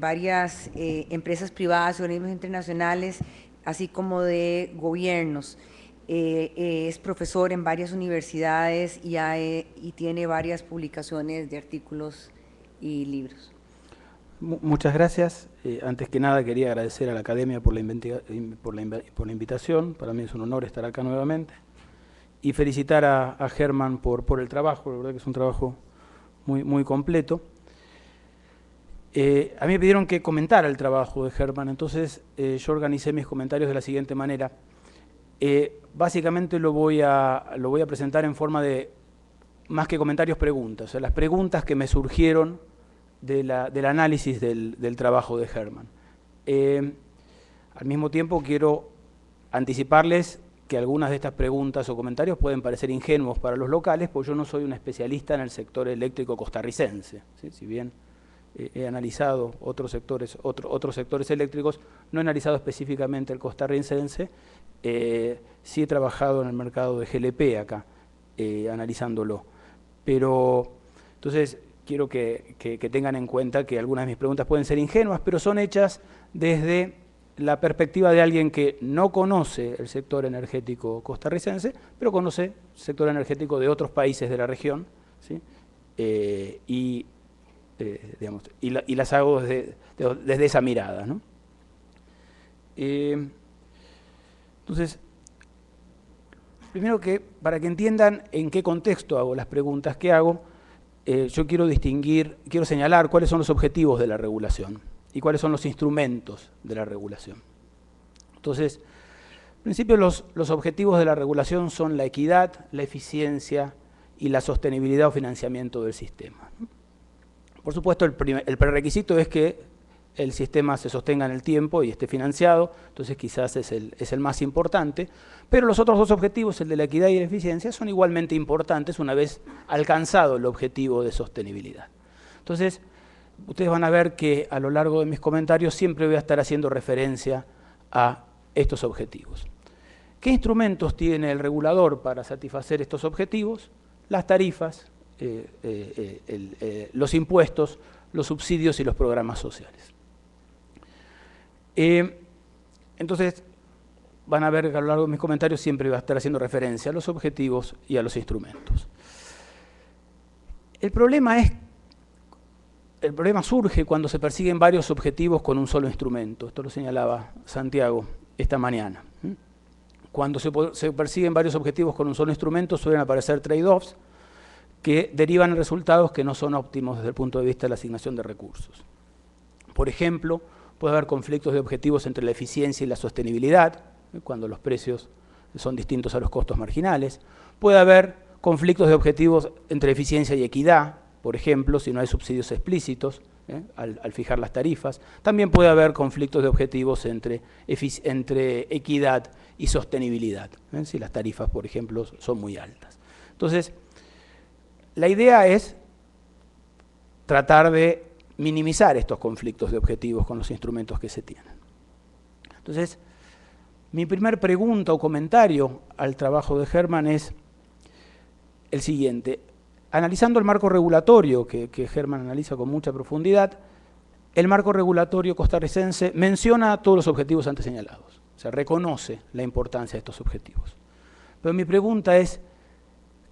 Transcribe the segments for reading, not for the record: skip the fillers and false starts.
varias empresas privadas, organismos internacionales, así como de gobiernos. Es profesor en varias universidades y tiene varias publicaciones de artículos y libros. Muchas gracias. Antes que nada quería agradecer a la Academia por la invitación. Para mí es un honor estar acá nuevamente. Y felicitar a Germán por el trabajo. La verdad que es un trabajo muy completo. A mí me pidieron que comentara el trabajo de Germán, entonces yo organicé mis comentarios de la siguiente manera. Básicamente lo voy a presentar en forma de, más que comentarios, preguntas. O sea, las preguntas que me surgieron del análisis del trabajo de Germán. Al mismo tiempo quiero anticiparles que algunas de estas preguntas o comentarios pueden parecer ingenuos para los locales, porque yo no soy un especialista en el sector eléctrico costarricense, ¿sí? Si bien he analizado otros sectores eléctricos, no he analizado específicamente el costarricense, sí he trabajado en el mercado de GLP acá, analizándolo. Pero, entonces, quiero que tengan en cuenta que algunas de mis preguntas pueden ser ingenuas, pero son hechas desde la perspectiva de alguien que no conoce el sector energético costarricense, pero conoce el sector energético de otros países de la región, ¿sí? Y las hago desde esa mirada, ¿no? Entonces, primero para que entiendan en qué contexto hago las preguntas que hago, yo quiero señalar cuáles son los objetivos de la regulación y cuáles son los instrumentos de la regulación. Entonces, en principio los objetivos de la regulación son la equidad, la eficiencia y la sostenibilidad o financiamiento del sistema. Por supuesto, el prerequisito es que el sistema se sostenga en el tiempo y esté financiado, entonces quizás es el más importante, pero los otros dos objetivos, el de la equidad y la eficiencia, son igualmente importantes una vez alcanzado el objetivo de sostenibilidad. Entonces, ustedes van a ver que a lo largo de mis comentarios siempre voy a estar haciendo referencia a estos objetivos. ¿Qué instrumentos tiene el regulador para satisfacer estos objetivos? Las tarifas, los impuestos, los subsidios y los programas sociales. Entonces, van a ver que a lo largo de mis comentarios siempre voy a estar haciendo referencia a los objetivos y a los instrumentos. El problema surge cuando se persiguen varios objetivos con un solo instrumento. Esto lo señalaba Santiago esta mañana. Cuando se persiguen varios objetivos con un solo instrumento suelen aparecer trade-offs que derivan en resultados que no son óptimos desde el punto de vista de la asignación de recursos. Por ejemplo, puede haber conflictos de objetivos entre la eficiencia y la sostenibilidad, cuando los precios son distintos a los costos marginales. Puede haber conflictos de objetivos entre eficiencia y equidad, por ejemplo, si no hay subsidios explícitos al fijar las tarifas. También puede haber conflictos de objetivos entre equidad y sostenibilidad, si las tarifas, por ejemplo, son muy altas. Entonces, la idea es tratar de minimizar estos conflictos de objetivos con los instrumentos que se tienen. Entonces, mi primer pregunta o comentario al trabajo de Germán es el siguiente. Analizando el marco regulatorio, que Germán analiza con mucha profundidad, el marco regulatorio costarricense menciona todos los objetivos antes señalados. O sea, reconoce la importancia de estos objetivos. Pero mi pregunta es,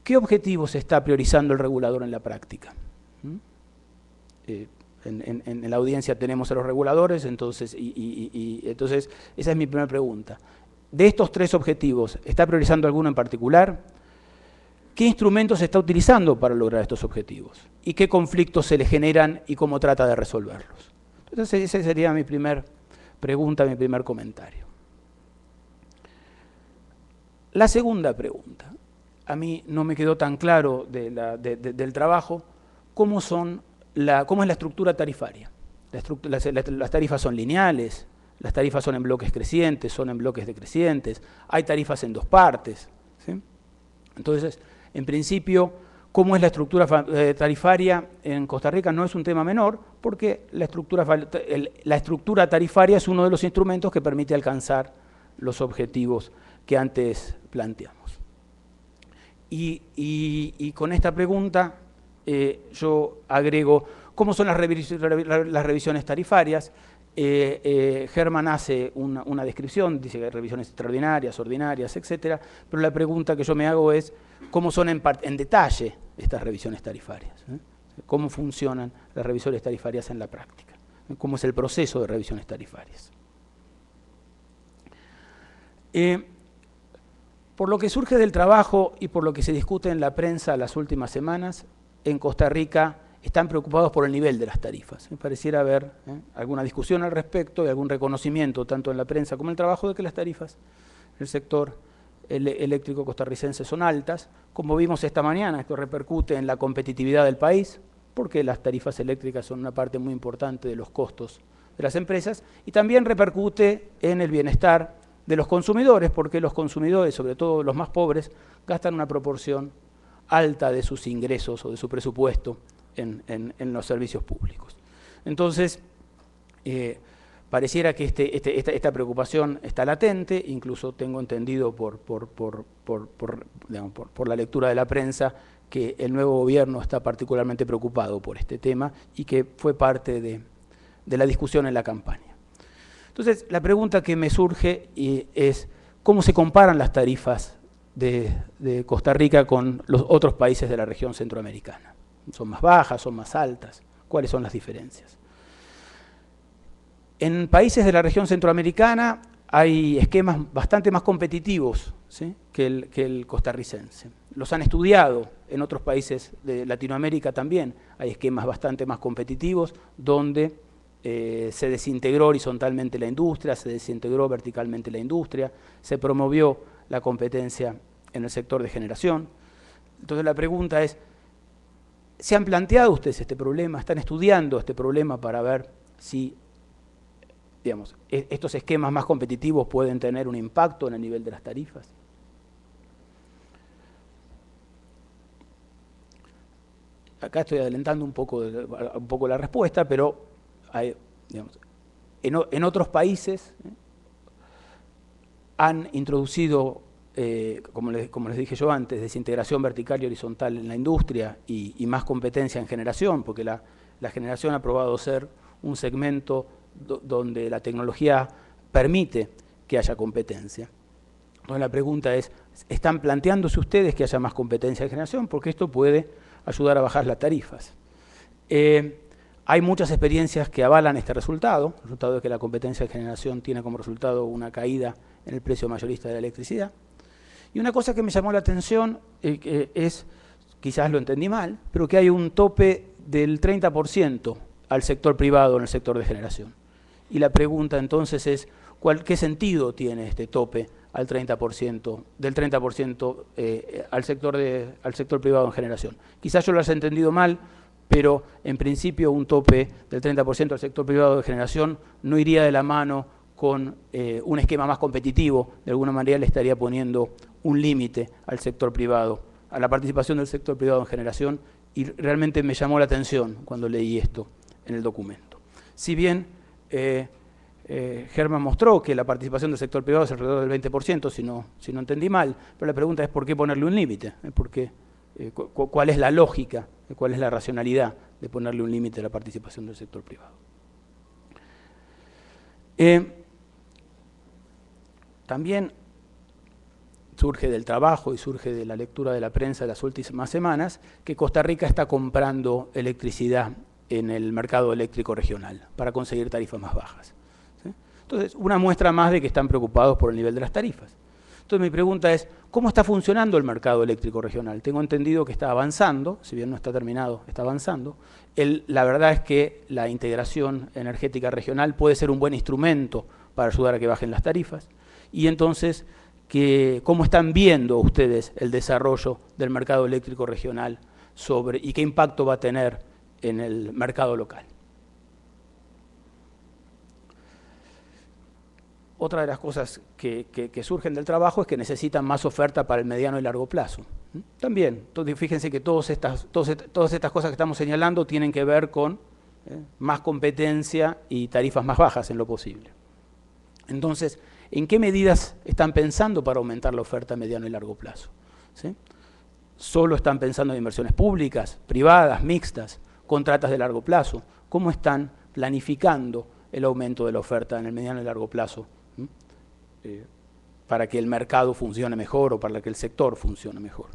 ¿qué objetivos está priorizando el regulador en la práctica? En la audiencia tenemos a los reguladores, entonces esa es mi primera pregunta. De estos tres objetivos, ¿está priorizando alguno en particular? ¿Qué instrumentos está utilizando para lograr estos objetivos? ¿Y qué conflictos se le generan y cómo trata de resolverlos? Entonces esa sería mi primera pregunta, mi primer comentario. La segunda pregunta. A mí no me quedó tan claro del trabajo cómo es la estructura tarifaria. Las tarifas son lineales, las tarifas son en bloques crecientes, son en bloques decrecientes, hay tarifas en dos partes, ¿sí? Entonces, en principio, cómo es la estructura tarifaria en Costa Rica no es un tema menor, porque la estructura tarifaria es uno de los instrumentos que permite alcanzar los objetivos que antes planteamos. Y con esta pregunta yo agrego ¿Cómo son las revisiones tarifarias? Germán hace una descripción, dice que hay revisiones extraordinarias, ordinarias, etcétera, pero la pregunta que yo me hago es, ¿cómo son en detalle estas revisiones tarifarias? ¿Cómo funcionan las revisiones tarifarias en la práctica? ¿Cómo es el proceso de revisiones tarifarias? Por lo que surge del trabajo y por lo que se discute en la prensa las últimas semanas, en Costa Rica están preocupados por el nivel de las tarifas. Me pareciera haber alguna discusión al respecto y algún reconocimiento, tanto en la prensa como en el trabajo, de que las tarifas del sector eléctrico costarricense son altas. Como vimos esta mañana, esto repercute en la competitividad del país, porque las tarifas eléctricas son una parte muy importante de los costos de las empresas, y también repercute en el bienestar de los consumidores, porque los consumidores, sobre todo los más pobres, gastan una proporción alta de sus ingresos o de su presupuesto en los servicios públicos. Entonces, pareciera que esta preocupación está latente, incluso tengo entendido por la lectura de la prensa que el nuevo gobierno está particularmente preocupado por este tema y que fue parte de la discusión en la campaña. Entonces, la pregunta que me surge es, ¿cómo se comparan las tarifas de Costa Rica con los otros países de la región centroamericana? ¿Son más bajas, son más altas? ¿Cuáles son las diferencias? En países de la región centroamericana hay esquemas bastante más competitivos, ¿sí?, que el costarricense. Los han estudiado en otros países de Latinoamérica también. Hay esquemas bastante más competitivos donde se desintegró horizontalmente la industria, se desintegró verticalmente la industria, se promovió la competencia en el sector de generación. Entonces la pregunta es, ¿se han planteado ustedes este problema? ¿Están estudiando este problema para ver si, digamos, estos esquemas más competitivos pueden tener un impacto en el nivel de las tarifas? Acá estoy adelantando un poco la respuesta, pero hay, digamos, en otros países han introducido, como les dije yo antes, desintegración vertical y horizontal en la industria y más competencia en generación, porque la generación ha probado ser un segmento donde la tecnología permite que haya competencia. Entonces la pregunta es, ¿están planteándose ustedes que haya más competencia en generación? Porque esto puede ayudar a bajar las tarifas. Hay muchas experiencias que avalan este resultado. El resultado es que la competencia de generación tiene como resultado una caída en el precio mayorista de la electricidad. Y una cosa que me llamó la atención es, quizás lo entendí mal, pero que hay un tope del 30% al sector privado en el sector de generación. Y la pregunta entonces es, ¿qué sentido tiene este tope al 30%, del 30% al sector privado en generación? Quizás yo lo haya entendido mal, pero en principio un tope del 30% al sector privado de generación no iría de la mano con un esquema más competitivo. De alguna manera le estaría poniendo un límite al sector privado, a la participación del sector privado en generación, y realmente me llamó la atención cuando leí esto en el documento. Si bien Germán mostró que la participación del sector privado es alrededor del 20%, si no entendí mal, pero la pregunta es ¿por qué ponerle un límite? ¿Cuál es la lógica? ¿Cuál es la racionalidad de ponerle un límite a la participación del sector privado? También surge del trabajo y surge de la lectura de la prensa de las últimas semanas que Costa Rica está comprando electricidad en el mercado eléctrico regional para conseguir tarifas más bajas, ¿sí? Entonces, una muestra más de que están preocupados por el nivel de las tarifas. Entonces mi pregunta es, ¿cómo está funcionando el mercado eléctrico regional? Tengo entendido que está avanzando, si bien no está terminado, está avanzando. La verdad es que la integración energética regional puede ser un buen instrumento para ayudar a que bajen las tarifas. Y entonces, ¿cómo están viendo ustedes el desarrollo del mercado eléctrico regional y qué impacto va a tener en el mercado local? Otra de las cosas que surgen del trabajo es que necesitan más oferta para el mediano y largo plazo. También, entonces, fíjense que todas estas cosas que estamos señalando tienen que ver con más competencia y tarifas más bajas en lo posible. Entonces, ¿en qué medidas están pensando para aumentar la oferta a mediano y largo plazo? ¿Sí? ¿Solo están pensando en inversiones públicas, privadas, mixtas? contratas de largo plazo. ¿Cómo están planificando el aumento de la oferta en el mediano y largo plazo para que el mercado funcione mejor o para que el sector funcione mejor?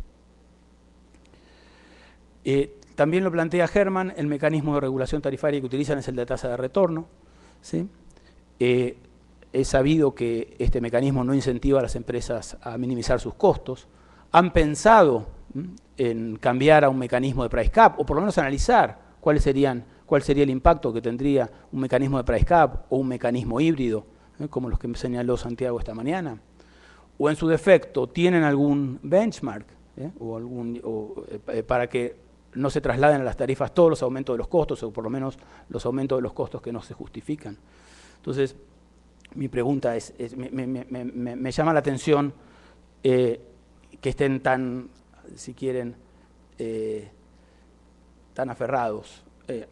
También lo plantea Germán, el mecanismo de regulación tarifaria que utilizan es el de tasa de retorno, ¿sí? Es sabido que este mecanismo no incentiva a las empresas a minimizar sus costos. Han pensado en cambiar a un mecanismo de price cap, o por lo menos analizar cuál sería el impacto que tendría un mecanismo de price cap o un mecanismo híbrido, como los que me señaló Santiago esta mañana. O en su defecto, ¿tienen algún benchmark para que no se trasladen a las tarifas todos los aumentos de los costos, o por lo menos los aumentos de los costos que no se justifican? Entonces, mi pregunta me llama la atención que estén tan, si quieren, tan aferrados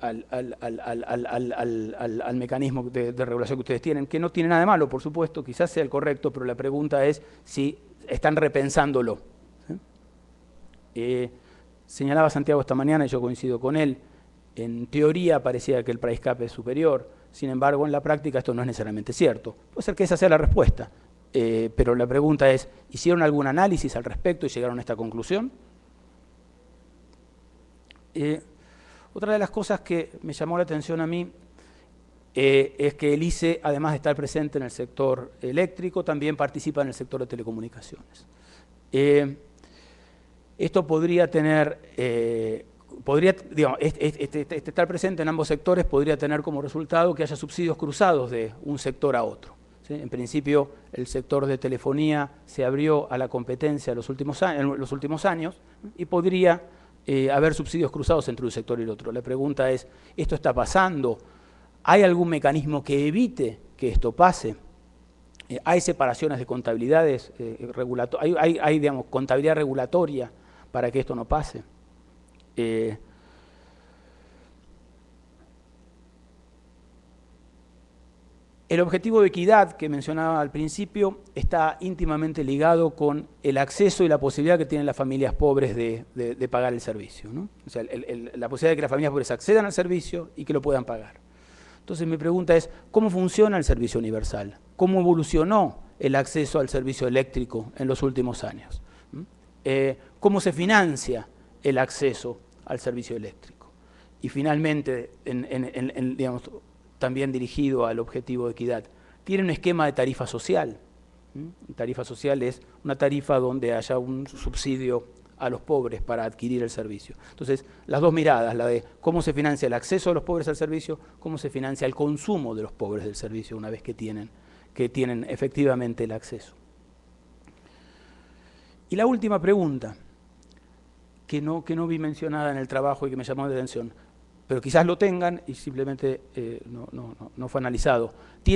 al mecanismo de regulación que ustedes tienen, que no tiene nada de malo, por supuesto, quizás sea el correcto, pero la pregunta es si están repensándolo. ¿Sí? Señalaba Santiago esta mañana, y yo coincido con él, en teoría parecía que el price cap es superior, sin embargo en la práctica esto no es necesariamente cierto. Puede ser que esa sea la respuesta, pero la pregunta es, ¿hicieron algún análisis al respecto y llegaron a esta conclusión? Otra de las cosas que me llamó la atención a mí es que el ICE, además de estar presente en el sector eléctrico, también participa en el sector de telecomunicaciones. Esto podría tener, estar presente en ambos sectores podría tener como resultado que haya subsidios cruzados de un sector a otro, ¿sí? En principio, el sector de telefonía se abrió a la competencia en los últimos años y podría haber subsidios cruzados entre un sector y el otro. La pregunta es, ¿esto está pasando? ¿Hay algún mecanismo que evite que esto pase? ¿Hay separaciones de contabilidades hay digamos, contabilidad regulatoria para que esto no pase? El objetivo de equidad que mencionaba al principio está íntimamente ligado con el acceso y la posibilidad que tienen las familias pobres de pagar el servicio, ¿no? O sea, la posibilidad de que las familias pobres accedan al servicio y que lo puedan pagar. Entonces mi pregunta es, ¿cómo funciona el servicio universal? ¿Cómo evolucionó el acceso al servicio eléctrico en los últimos años? ¿Cómo se financia el acceso al servicio eléctrico? Y finalmente, digamos, también dirigido al objetivo de equidad, tiene un esquema de tarifa social. Tarifa social es una tarifa donde haya un subsidio a los pobres para adquirir el servicio. Entonces, las dos miradas, la de cómo se financia el acceso de los pobres al servicio, cómo se financia el consumo de los pobres del servicio una vez que tienen efectivamente el acceso. Y la última pregunta, que no vi mencionada en el trabajo y que me llamó la atención, pero quizás lo tengan y simplemente no fue analizado.